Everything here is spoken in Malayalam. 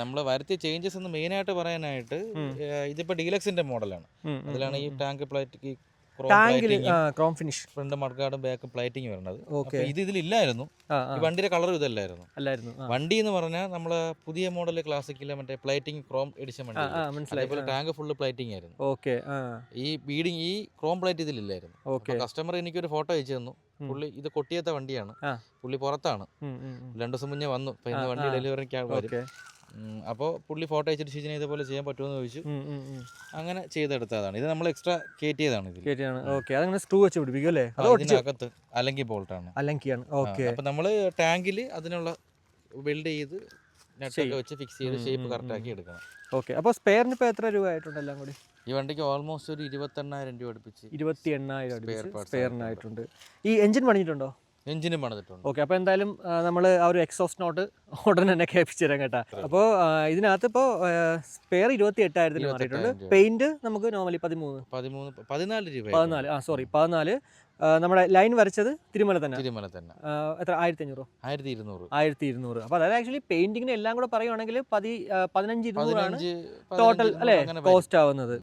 നമ്മൾ വരുത്തിയ ചേഞ്ചസ് എന്ന് മെയിനായിട്ട് പറയാനായിട്ട് ഇതിപ്പോൾ ഡീലക്സിന്റെ മോഡലാണ്. അതിലാണ് ഈ tank plate chrome finish front മഡ്ഗാർഡും ബാക്കും പ്ലേറ്റിംഗ് വരുന്നത്. അപ്പോൾ ഇതിലില്ലായിരുന്നു. ഈ വണ്ടിയുടെ കളറും ഇതല്ലായിരുന്നു. വണ്ടി എന്ന് പറഞ്ഞാൽ നമ്മള് പുതിയ മോഡൽ ക്ലാസിക്കിലെ മറ്റേ പ്ലേറ്റിംഗ് ക്രോം എഡിഷൻ വണ്ടി, അതേപോലെ ടാങ്ക് ഫുള്ള് പ്ലേറ്റിംഗ് ആയിരുന്നു. ഈ ബീഡിങ് ഈ ക്രോം പ്ലേറ്റ് ഇതിലില്ലായിരുന്നു. കസ്റ്റമർ എനിക്കൊരു ഫോട്ടോ അയച്ചു തന്നു. പുള്ളി ഇത് കൊട്ടിയത്തെ വണ്ടിയാണ്, പുള്ളി പുറത്താണ്, 2 ദിവസം മുന്നേ വന്നു. ഇപ്പൊ ഇന്ന് വണ്ടി ഡെലിവറിക്ക് വരും. അപ്പോൾ പുള്ളി ഫോട്ടോ അയച്ചിട്ട് ഷിജിനെ ഇതേപോലെ ചെയ്യാൻ പറ്റുമെന്ന് ചോദിച്ചു. അങ്ങനെ ചെയ്തെടുത്തതാണ്. ഇത് നമ്മൾ എക്സ്ട്രാ കയറ്റിയതാണ്. സ്ക്രൂ വെച്ച് പിടിപ്പിക്കും അല്ലേ? ഇതിനകത്ത് അലങ്കി ബോൾട്ടാണ്. അപ്പൊ നമ്മള് ടാങ്കിൽ അതിനുള്ള വെൽഡ് ചെയ്ത് നെറ്റൊക്കെ വെച്ച് ഫിക്സ് ചെയ്ത് ഷേപ്പ് കറക്റ്റ് ആക്കി എടുക്കണം. അപ്പോൾ സ്പെയറിന് ഇപ്പോൾ എത്ര രൂപ ആയിട്ടുണ്ട് എല്ലാം കൂടി? ഈ വണ്ടിക്ക് ഓൾമോസ്റ്റ് ഒരു 28,000 രൂപ അടുപ്പിച്ച്. 28,000 സ്പെയറിനായിട്ടുണ്ട്. ഈ എഞ്ചിൻ പണിയിട്ടുണ്ടോ? എഞ്ചിനും പണിതിട്ടുണ്ട്. അപ്പോൾ എന്തായാലും നമ്മൾ ആ ഒരു എക്സോസ്റ്റ് നോട്ട് ഉടനെ തന്നെ കേൾപ്പിച്ചു തരാം കേട്ടോ. അപ്പോൾ ഇതിനകത്ത് ഇപ്പോൾ സ്പെയർ 28,000 മാറിയിട്ടുണ്ട്. പെയിന്റ് നമുക്ക് നോർമലി 14 രൂപ. 14 നമ്മുടെ ലൈൻ വരച്ചത് തിരുമല തന്നെ. എത്ര? 1200. അപ്പോൾ അതായത് ആക്ച്വലി പെയിന്റിങ്ങിന് എല്ലാം കൂടെ പറയുവാണെങ്കിൽ 15-20 ആണ് ടോട്ടൽ അല്ലേ കോസ്റ്റ് ആവുന്നത്.